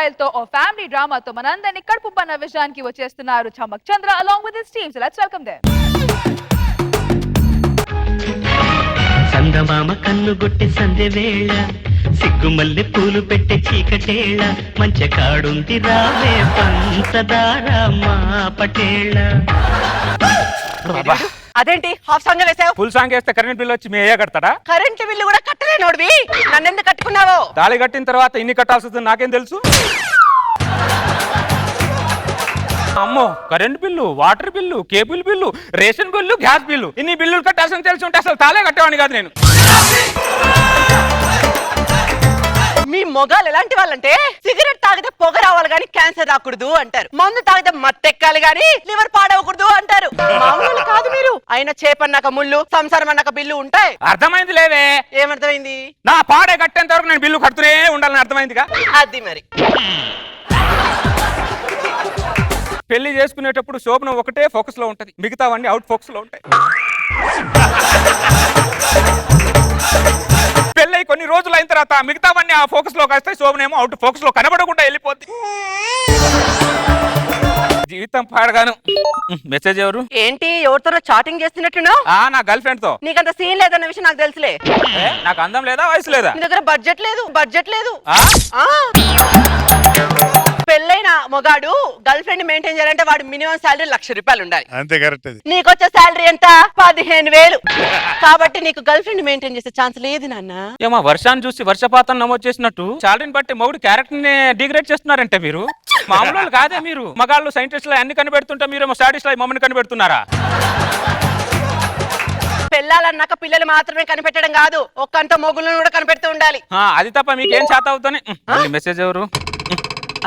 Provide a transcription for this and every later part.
Style తో ఓ family డ్రామాతో మనందరినీ కడుపుబ్బ నవ్వించడానికి వచ్చేస్తున్నారు చమక్ చంద్ర along with his team. So let's welcome them. సందమామ కన్ను గొట్టె సందె వేళ సిగ్గుమల్లె పూలు పెట్టే చీకటేళ మంచ కాడుంది రావే పంచదార మా పటేళ. అదేంటి హాఫ్ సాంగ్ వేసావు? ఫుల్ సాంగ్ వేస్తే కరెంట్ బిల్ వచ్చి మీ అయ్యా కడతాడా? కరెంట్ బిల్లు కూడా కట్టలేనోడివి నన్నెందుకు కట్టుకున్నావు? తాళి కట్టిన తర్వాత ఇన్ని కట్టాల్సి వస్తుంది నాకేం తెలుసు. అమ్మో, current bill, water bill, cable bill, ration bill, gas bill, ఇన్ని బిల్లులు కట్టాల్సిన తెలిసి ఉంటే అసలు తాళే కట్టేవాడిని కాదు నేను. మీ మొగాలు ఎలాంటి వాళ్ళంటే సిగరెట్ తాగితే పొగ రావాలి గానీ క్యాన్సర్ రాకూడదు అంటారు, మందు తాగితే మత్తెక్కాలి గానీ లివర్ పాడవకూడదు అంటారు. మామూలు కాదు మీరు. అయినా చేపన్నాక ముళ్ళు, సంసారం అన్నాక బిల్లు ఉంటాయి. అర్థమైంది లేవే. ఏమర్థమైంది? నా పాడే కట్టేంత వరకు నేను బిల్లు కడుతూనే ఉండాలని అర్థమైందిగా. అది మరి పెళ్లి చేసుకునేటప్పుడు శోభనం ఒకటే ఫోకస్ లో ఉంటది, మిగతావన్నీ అవుట్ ఫోకస్ లో ఉంటాయి. పెళ్ళై కొన్ని రోజులు అయిన తర్వాత మిగతావన్నీ ఆ ఫోకస్ లోకి వస్తాయి, శోభనేమో అవుట్ ఫోకస్ లో కనబడకుండా వెళ్ళిపోద్ది. జీవితం పాడగాను. మెసేజ్ ఎవరు? ఏంటి ఎవరితో చాటింగ్ చేస్తున్నట్టున్నావు? నా గర్ల్ ఫ్రెండ్ తో. నీకంత సీన్ లేదన్న విషయం నాకు తెలుసులే. నాకు అందం లేదా, వయసు లేదా? నీ దగ్గర బడ్జెట్ లేదు. పెళ్ళైన మొగాడు గర్ల్ ఫ్రెండ్ మెయింటైన్ చేయాలంటే వాడు మినిమం శాలరీ ₹1,00,000 ఉండాలి. అంతే కరెక్ట్. నీకొచ్చే శాలరీ ఎంత? 15,000. కాబట్టి నీకు గర్ల్ ఫ్రెండ్ మెయింటైన్ చేసే ఛాన్స్ లేదు నాన్న. ఏమో వర్షాన్ని చూసి వర్షపాతం నమోదు చేసినట్టు శాలరీని బట్టి మొగుడు క్యారెక్టర్ ని డిగ్రేడ్ చేస్తున్నారంటే మీరు మామూలు కాదే. మీరు మగాళ్ళు సైంటిస్టులు అన్ని కనిపెడుతుంటే మీరేమో స్టాటిస్ట్ మమ్మల్ని కనిపెడుతున్నారా? పెళ్ళాలన్నాక పిల్లలు మాత్రమే కనిపెట్టడం కాదు, ఒక్కంత మొగులను కూడా కనిపెడుతూ ఉండాలి. అది తప్ప మీకేం చేత అవుతానే. మెసేజ్ ఎవరు?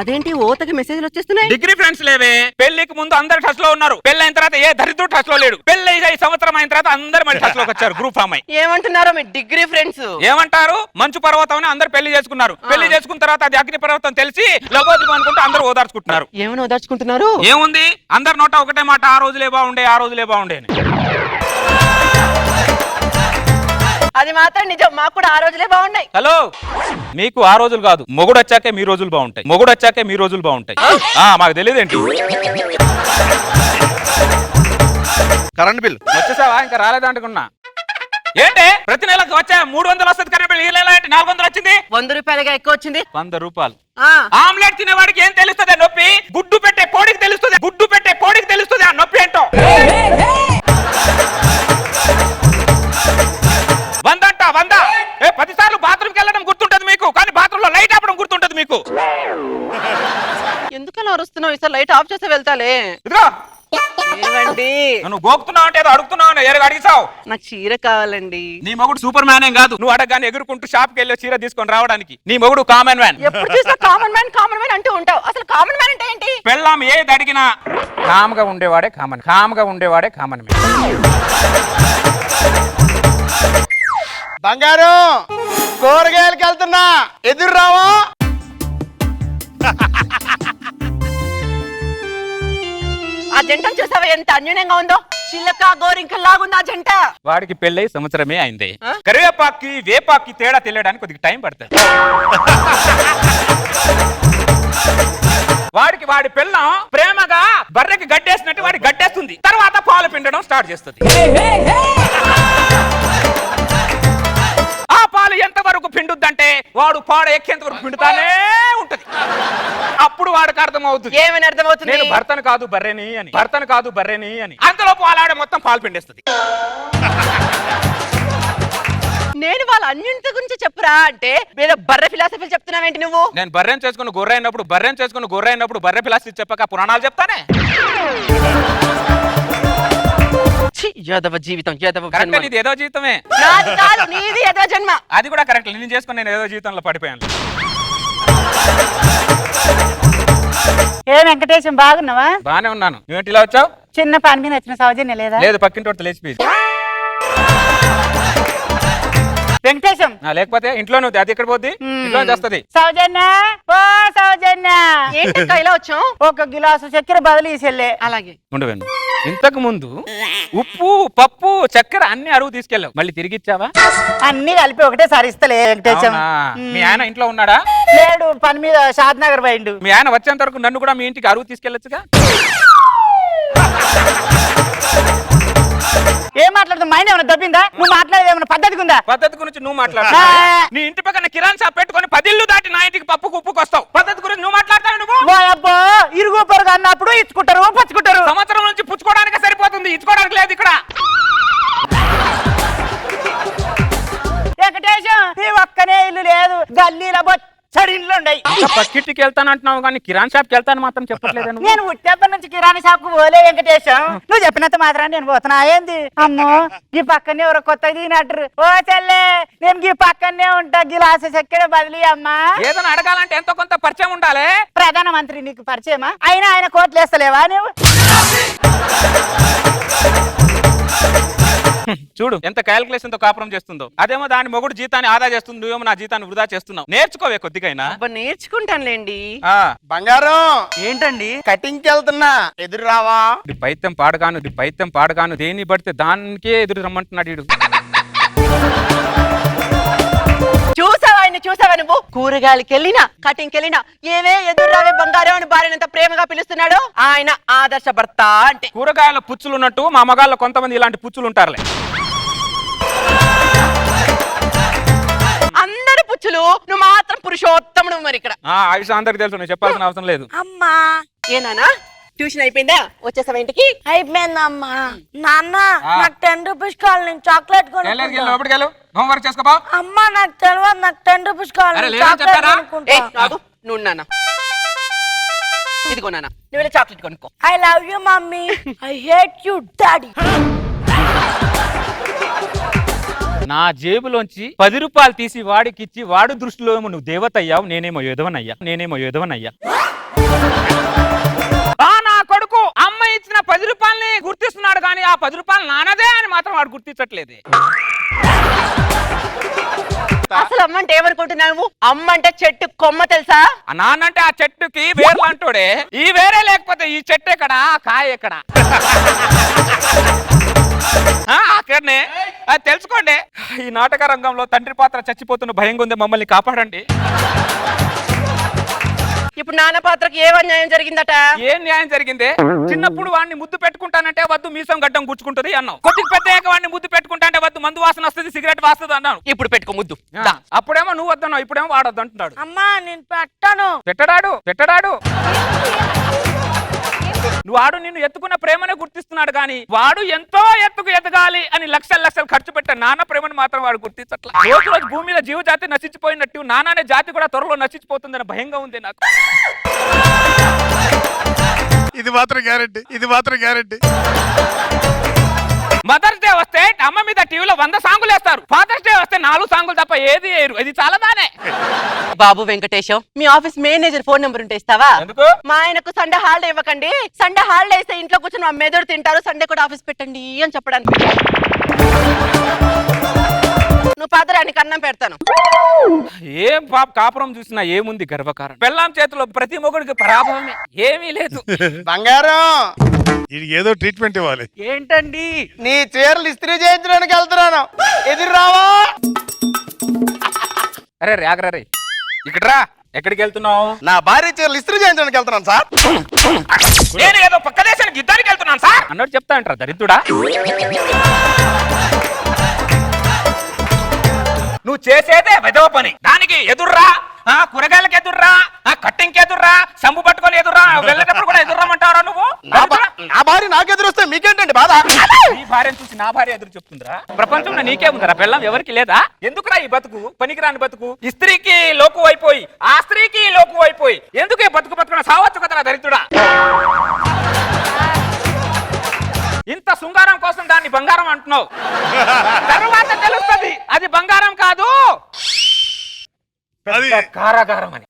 అదేంటి ఓతకి మెసేజ్లు వచ్చేస్తున్నాయి? డిగ్రీ ఫ్రెండ్స్ లేవే. పెళ్లికి ముందు అందరు టచ్ లో ఉన్నారు, పెళ్ళైన తర్వాత ఏ దరిద్రుడు టచ్ లో లేడు. పెళ్లి ఈ సంవత్సరం అయిన తర్వాత అందరు మళ్ళీ టచ్ లోకి వచ్చారు, గ్రూప్ ఫామ్ అయి. ఏమంటున్నారో మీ డిగ్రీ ఫ్రెండ్స్? ఏమంటారు? మంచు పర్వతం అని అందరు పెళ్లి చేసుకున్నారు. పెళ్లి చేసుకున్న తర్వాత అది అగ్ని పర్వతం తెలిసి లబోదిబో అనుకుంటూ అందరూ ఓదార్చుకుంటున్నారు. ఏమని ఓదార్చుకుంటున్నారు? ఏముంది, అందరి నోట ఒకటే మాట, ఆ రోజులే బాగుండే అని. అది మాత్రం నిజం, మాకు కూడా ఆ రోజులే బాగున్నాయి. హలో, మీకు ఆ రోజులు కాదు, మొగుడు వచ్చాకే మీ రోజులు బాగుంటాయి. మాకు తెలియదేంటి? కరెంట్ బిల్ వచ్చేసావా? ఇంకా రాలేదంటుకున్నా. ఏంటి ప్రతి నెలకు వచ్చా 300 వస్తుంది కరెంట్ బిల్, ఈ నెల ఏంటి 400 వచ్చింది? ₹100 ఎక్కువ వచ్చింది. ₹100. ఆమ్లెట్ తినేవాడికి ఏం తెలుస్తుంది నొప్పి? గుడ్డు పెట్టే కోడికి తెలుస్తుంది ఆ నొప్పి ఏంటో. 100 10 సార్లు బాత్రూమ్కి వెళ్ళడం గుర్తుంటది మీకు, కానీ బాత్రూమ్ లో లైట్ ఆపడం గుర్తుంటది మీకు. ఎందుకలా అరుస్తున్నావు? ఈసారి లైట్ ఆఫ్ చేస్తే వెళ్తాలే. ఇదిగో ఏమండి, నువ్వు గోకుతున్నావు అంటే ఏదో అడుగుతున్నావు, ఎరగ అడిగిసావు. నాకు చీర కావాలండి. నీ మొగుడు సూపర్ మ్యాన్ ఏం కాదు, నువ్వు అడగగానే ఎగురుకుంటూ షాప్ కి వెళ్ళి చీర తీసుకొని రావడానికి. నీ మొగుడు కామన్ మ్యాన్. ఎప్పుడు చూసినా కామన్ మ్యాన్ అంటూ ఉంటావు. అసలు కామన్ మ్యాన్ అంటే ఏంటి? పెళ్ళాం ఏది అడిగినా కామ్గా ఉండేవాడే కామన్ మ్యాన్. బంగారు కూరగాయలకి వెళ్తున్నా, ఎదురు రావా? ఆ జంటను చూసావా ఎంత అన్యూన్యంగా ఉందో? చిల్లక గోరింకల్లాగుంది ఆ జంట. వాడికి పెళ్ళై సంవత్సరమే అయింది. కరివేపాకి వేపాకి తేడా తెలియడానికి కొద్దిగా టైం పడుతుంది. వాడి పెళ్ళం ప్రేమగా బర్రెకి గడ్డేసినట్టు వాడికి గడ్డేస్తుంది, తర్వాత పాలు పిండడం స్టార్ట్ చేస్తుంది. ఆ పాలు ఎంత వరకు పిండుద్దంటే వాడు పాడ ఎక్కేంత వరకు పిండుతానే ఉంటది. అప్పుడు వాడికి అర్థమవుతుంది. ఏమని అర్థమవుతుంది? నేను భర్తను కాదు బర్రెని అని. అంతలో పాలాడే మొత్తం పాలు పిండేస్తుంది. నేను వాళ్ళ అన్యూన్యత గురించి చెప్పురా అంటే ఏదో బర్రె ఫిలాసఫీలు చెప్తున్నావేంటి నువ్వు? నేను బర్రెని చేసుకుని గొర్రె అయినప్పుడు బర్రె ఫిలాసఫీ చెప్పక పురాణాలు చెప్తానే. యాదవ జీవితం, ఇది ఏదో జీవితమే. నీది ఏదో జన్మ. అది కూడా కరెక్ట్. నేను చేసుకుని నేను ఏదో జీవితంలో పడిపోయాను. ఏ వెంకటేశం, బాగున్నావా? బానే ఉన్నాను. నువ్వేంటి ఇలా వచ్చావు? చిన్న పని మీద వచ్చిన సౌజన్య లేదా? లేదు, పక్కింటి లేచిపోయింది. వెంకటేశం లేకపోతే ఇంట్లోనే ఉంది, అది ఎక్కడ పోద్ది? ఇంట్లో వస్తుంది. సౌజన్య ఓ సౌజన్య ఏంటక్క ఇలా వచ్చాం? ఒక గిలాసు చక్కెర బదులు ఈ సెల్లే. అలాగే. ఉండవేను, ఇంతకు ముందు ఉప్పు పప్పు చక్కెర అన్ని అరువు తీసుకెళ్ళావు, మళ్ళీ తిరిగి ఇచ్చావా? అన్ని కలిపి ఒకటేసారి ఇస్తలే వెంకటేశం. అవునా? మీ ఆయన ఇంట్లో ఉన్నాడా? లేడు, పని మీద షాద్ నగర్ పోయిండు. మీ ఆయన వచ్చేంత వరకు నన్ను కూడా మీ ఇంటికి అరువు తీసుకెళ్ళొచ్చుగా. ఏం మాట్లాడుతున్నా? మైండ్ ఏమైనా దబ్బిందా? నువ్వు మాట్లాడేది ఏమైనా పద్ధతిగా ఉందా? పద్ధతి గురించి నువ్వు మాట్లాడు. నీ ఇంటి పక్కన కిరాణ్ షాప్ పెట్టుకొని 10 ఇళ్ళు దాటి నా ఇంటికి పప్పుకు ఉప్పుకు వస్తావు. పద్ధతి గురించి నువ్వు మాట్లాడతావు. నువ్వు ఓ అబ్బో, ఇరుగు పొరుగు అన్నప్పుడు ఇచ్చుకుంటారు పచ్చుకుంటారు. సంవత్సరం నుంచి పుచ్చుకోవడానికి సరిపోతుంది, ఇచ్చుకోవడానికి లేదు ఇక్కడ. వెంకటేశం ఈ ఒక్కనే ఇల్లు లేదు, గల్లీల బొచ్చడి ఇల్లు ఉన్నాయి. పక్కింటికి వెళ్తానంటున్నావు కానీ కిరాణ్ షాప్కి వెళ్తాను మాత్రం చెప్పట్లేదు. నేను ఉట్టేపటి నుంచి కిరాణా షాప్ కు పోలే వెంకటేశం. నువ్వు చెప్పినంత మాత్రం నేను పోతున్నా ఏంది? అమ్మో ఈ పక్కనే ఎవరో కొత్తగా దిగినట్టు. ఓ చెల్లె, నేను ఈ పక్కనే ఉంటా, గిలాసు చక్కెర బదిలీ అమ్మా. ఏదైనా అడగాలంటే ఎంతో కొంత పరిచయం ఉండాలి. ప్రధానమంత్రి నీకు పరిచయమా? అయినా ఆయన కోట్లు వేస్తలేవా నువ్వు? చూడు ఎంత క్యాల్కులేషన్ తో కాపురం చేస్తుందో. అదేమో దాని మొగుడు జీతాన్ని ఆదా చేస్తుంది, నువ్వేమో నా జీతాన్ని వృధా చేస్తున్నావు. నేర్చుకోవే కొద్దిగైనా. నేర్చుకుంటానులేండి. బంగారం ఏంటండి? కటింగ్ కి వెళ్తున్నా, ఎదురు రావా? పైత్యం పాడగాను దేన్ని పడితే దానికే ఎదురు రమ్మంటున్నాడు వీడు. చూసావా నువ్వు? కూరగాయలకి వెళ్ళినా కటింగ్కి వెళ్ళినా ఏవే ఎదురు రావే బంగారం అని భార్యను ఎంత ప్రేమగా పిలుస్తున్నాడు. ఆయన ఆదర్శ భర్త అంటే. కూరగాయల పుచ్చులు ఉన్నట్టు మా మగాళ్ళ కొంతమంది ఇలాంటి పుచ్చులు ఉంటారులే. అందరు పుచ్చులు, నువ్వు మాత్రం పురుషోత్తముడు. మరి ఇక్కడ ఆ విషయం అందరికి తెలుసు, నేను చెప్పాల్సిన అవసరం లేదు. అమ్మా ఏనానా ట్యూషన్ అయిపోయిందా? వచ్చేసావా ఇంటికి? అయిపోయిందమ్మా. నాన్న నాకు 10 రూపీస్ కావాలి, నేను చాక్లెట్ కొనుక్కుంటా. హోంవర్క్ చేసుకోపా. అమ్మా నాకు తెలియదు, నాకు 10 రూపీస్ కావాలి, అరే, నేను లేదని చాక్లెట్ చెప్పారా? కొనుక్కుంటా. నువ్వు నాన్న ఇదిగో నాన్న, నువ్వు వెళ్ళి చాక్లెట్ కొనుక్కో. I love you mummy, I hate you daddy. నా జేబులోంచి 10 రూపాయలు తీసి వాడికి ఇచ్చి వాడు దృష్టిలో ఏమో నువ్వు దేవత అయ్యావు, నేనేమో యోధవనయ్యా. నా కొడుకు అమ్మ ఇచ్చిన 10 రూపాయలని గుర్తిస్తున్నాడు కానీ ఆ 10 రూపాయలు నానదే అని మాత్రం వాడు గుర్తించట్లేదు. అసలు అమ్మ అంటే ఏమనుకుంటున్నావు? అమ్మ అంటే చెట్టు కొమ్మ తెలుసా? ఆ నాన్నంటే ఆ చెట్టుకి వేర్లు అంటాడే. ఈ వేరే లేకపోతే ఈ చెట్టు ఎక్కడ, కాయ ఎక్కడ? అక్కడనే అది తెలుసుకోండి. ఈ నాటక రంగంలో తండ్రి పాత్ర చచ్చిపోతున్న భయంగా ఉంది, మమ్మల్ని కాపాడండి. ఇప్పుడు నాన్న పాత్రకి ఏ అన్యాయం జరిగిందట? ఏం న్యాయం జరిగిందే? చిన్నప్పుడు వాడిని ముద్దు పెట్టుకుంటానంటే వద్దు మీసం గడ్డం గుచ్చుకుంటది అన్నావు. కొద్దిగా పెద్ద వాడిని ముద్దు పెట్టుకుంటానంటే వద్దు మందు వాసన వస్తుంది, సిగరెట్ వాస్తుంది అన్నాను. ఇప్పుడు పెట్టుకో ముద్దు. అప్పుడేమో నువ్వు వద్దన్నావు, ఇప్పుడేమో వాడొద్దు అంటున్నాడు. అమ్మా నేను పెట్టను. పెట్టడాడు నువ్వు వాడు నిన్ను ఎత్తుకున్న ప్రేమనే గుర్తిస్తున్నాడు కానీ వాడు ఎంతో ఎత్తుకు ఎదగాలి అని లక్షలు ఖర్చు పెట్టే నాన్న ప్రేమను మాత్రం వాడు గుర్తించట్లా. రోజు భూమి మీద జీవజాతి నశించిపోయినట్టు నాన్న జాతి కూడా త్వరలో నశించిపోతుందని భయంగా ఉంది నాకు. ఇది మాత్రం గ్యారెంటీ. మదర్స్ డే వస్తే అమ్మ మీద టీవీలో 100 సాంగులు వేస్తారు. ఫాదర్స్ డే వస్తే 4 సాంగులు తప్ప ఏది వేయరు. ఇది చాలా బానే. బాబు వెంకటేశం, మీ ఆఫీస్ మేనేజర్ ఫోన్ నెంబర్ ఉంటే ఇస్తావా? ఎందుకు? మా ఆయనకు సండే హాలిడే ఇవ్వకండి. సండే హాలిడే ఇస్తే ఇంట్లో కూర్చొని మా మెదడు తింటారు, సండే కూడా ఆఫీస్ పెట్టండి అని చెప్పడానికి. నువ్వు పాదరానికి అన్నం పెడతాను. ఏం కాపురం చూసినా ఏముంది గర్వకారం? పెళ్ళాం చేతిలో ప్రతి మొగుడికి పరాభవమే, ఏమీ లేదు. బంగారం ఏదో ట్రీట్మెంట్ ఇవ్వాలి. ఏంటండి? నీ చీరలు ఇస్త్రీ చేయించడానికి వెళ్తున్నాను, ఎదురు రావా? అరే రే ఇక్కడ రా. ఎక్కడికి వెళ్తున్నావు? నా భార్య చీరలు ఇస్త్రీ చేయించడానికి వెళ్తున్నాను సార్. నేను ఏదో పక్క దేశానికి యుద్ధానికి వెళ్తున్నాను సార్ అన్నట్టు చెప్తా అంటారా దరిద్రుడా? నువ్వు చేసేదే వెదవ పని. దానికి ఎదుర్రా, కూరగాయలకు ఎదుర్రా, కట్టింగ్కి ఎదుర్రా, సంబు పట్టుకొని ఎదుర్రా, వెళ్ళేటప్పుడు కూడా ఎదుర్రామంటావరా నువ్వు? నా భార్య నాకు ఎదురు వస్తే మీకేంటండి బాధ? నీ భార్యను చూసి నా భార్య ఎదురు చెప్తుందిరా? ప్రపంచంలో నీకే ఉందరా పెళ్ళం, ఎవరికి లేదా? ఎందుకురా ఈ బతుకు, పనికిరాని బతుకు? ఈ స్త్రీకి లోకు అయిపోయి ఆ స్త్రీకి లోకు అయిపోయి ఎందుకు ఈ బతుకున సావచ్చు కదరా దరిద్రుడా? ఇంత శృంగారం కోసం దాన్ని బంగారం అంటున్నావు, తర్వాత తెలుస్తుంది అది బంగారం కాదు, అది కారాగారం అని.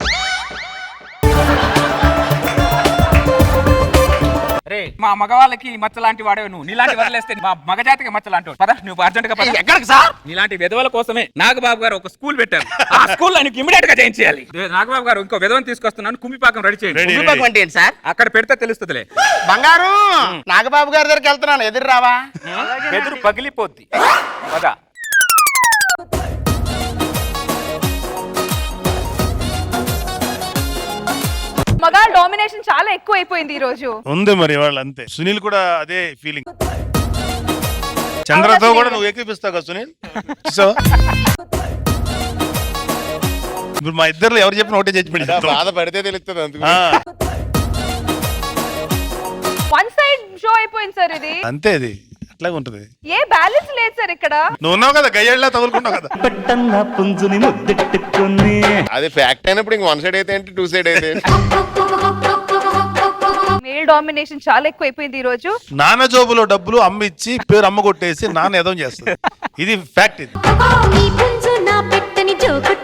రే మా మగవాళ్ళకి మచ్చ లాంటి వాడే నువ్వు. నీలాంటి వదిలేస్తే మా మగజాతికి మచ్చ లాంటి వాడు. పద నువ్వు అర్జెంట్ గా పద. ఎక్కడికి సార్? నీలాంటి విధవల కోసమే నాగబాబు గారు ఒక స్కూల్ పెట్టారు. ఆ స్కూల్ ఆయనకి ఇమీడియట్ గా చేయించాలి. నాగబాబు గారు ఇంకో విధవని తీసుకొస్తున్నాను, కుమ్మిపాకం రెడీ చేయండి. రెడీ. కుటుంబం అంటే ఏంటి సార్? అక్కడ పెడితే తెలుస్తుందిలే. బంగారు నాగబాబు గారి దగ్గరికి వెళ్తున్నాను, ఎదురు రావా? ఎదురు పగిలిపోద్ది. పద. మగాళ్ళ డామినేషన్ చాలా ఎక్కువ అయిపోయింది ఈ రోజు. ఉంది మరి వాళ్ళు అంతే. సునీల్ కూడా అదే ఫీలింగ్. చంద్రతో కూడా నువ్వు ఏకీపిస్తావు కదా సునీల్, చూసావా? ఇప్పుడు మా ఇద్దరు ఎవరు చెప్పిన ఒకటే జడ్జిమెంట్ చెప్తాం. బాధ పడితే తెలుస్తుంది అందుకు. వన్ సైడ్ షో అయిపోయింది సార్ ఇది. అంతే, అది అట్లాగే ఉంటది. ఏ బ్యాలెన్స్ లేదు సార్ ఇక్కడ. నువ్వు ఉన్నావు కదా, గయ్యాళ్ళ తగులుకుంటావు కదా. పట్టన్న పుంజుని ముద్దెట్టుకుని అది ఫ్యాక్ట్ అయినప్పుడు ఇంక 1 సైడ్ అయితే ఏంటి 2 సైడ్ అయితే ఏంటి? మేల్ డామినేషన్ చాలా ఎక్కువ అయిపోయింది ఈ రోజు. నాన్న జోబులో డబ్బులు అమ్మ ఇచ్చి పేరు అమ్మ కొట్టేసి నాన్న ఏదో చేస్తుంది. ఇది ఫ్యాక్ట్. ఇది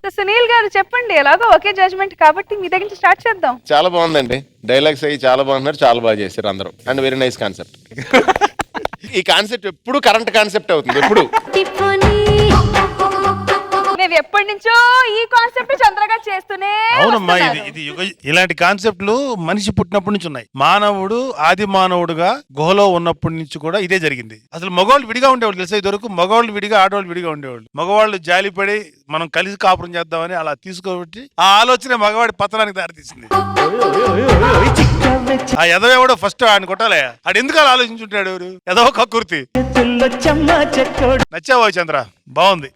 సో సునీల్ గారు చెప్పండి, ఎలాగో ఒకే జడ్జ్మెంట్ కాబట్టి మీ దగ్గర నుంచి స్టార్ట్ చేద్దాం. చాలా బాగుందండి, డైలాగ్స్ అయ్యి చాలా బాగున్నారు, చాలా బాగా చేశారు అందరూ. And very nice concept. ఈ కాన్సెప్ట్ ఎప్పుడు కరెంట్ కాన్సెప్ట్ అవుతుంది ఎప్పుడు. నేను ఎప్పటి నుంచో ఈ కాన్సెప్ట్ చంద్రగా చేస్తూనే అవునమ్మా, ఇది వస్తున్నాను. ఇది ఇలాంటి కాన్సెప్ట్లు మనిషి పుట్టినప్పటి నుంచి ఉన్నాయి. మానవుడు ఆది మానవుడుగా గుహలో ఉన్నప్పటి నుంచి కూడా ఇదే జరిగింది. అసలు మగవాళ్ళు విడిగా ఉండేవాళ్ళు తెలుసా? ఇదివరకు మగవాళ్ళు విడిగా, ఆడవాళ్ళు విడిగా ఉండేవాళ్ళు. మగవాళ్ళు జాలిపడి మనం కలిసి కాపురం చేద్దామని అలా తీసుకోబట్టి ఆ ఆలోచన మగవాడి పతనానికి దారితీసింది. ఆ ఎదవేవాడు ఫస్ట్ ఆయన కొట్టాలే, ఆడు ఎందుకు అలా ఆలోచించుంటాడు? ఎవరు ఎదవ కక్కుర్తి. చెల్లో చెమ్మ చెక్కోడు నచ్చావా చంద్ర? బాగుంది.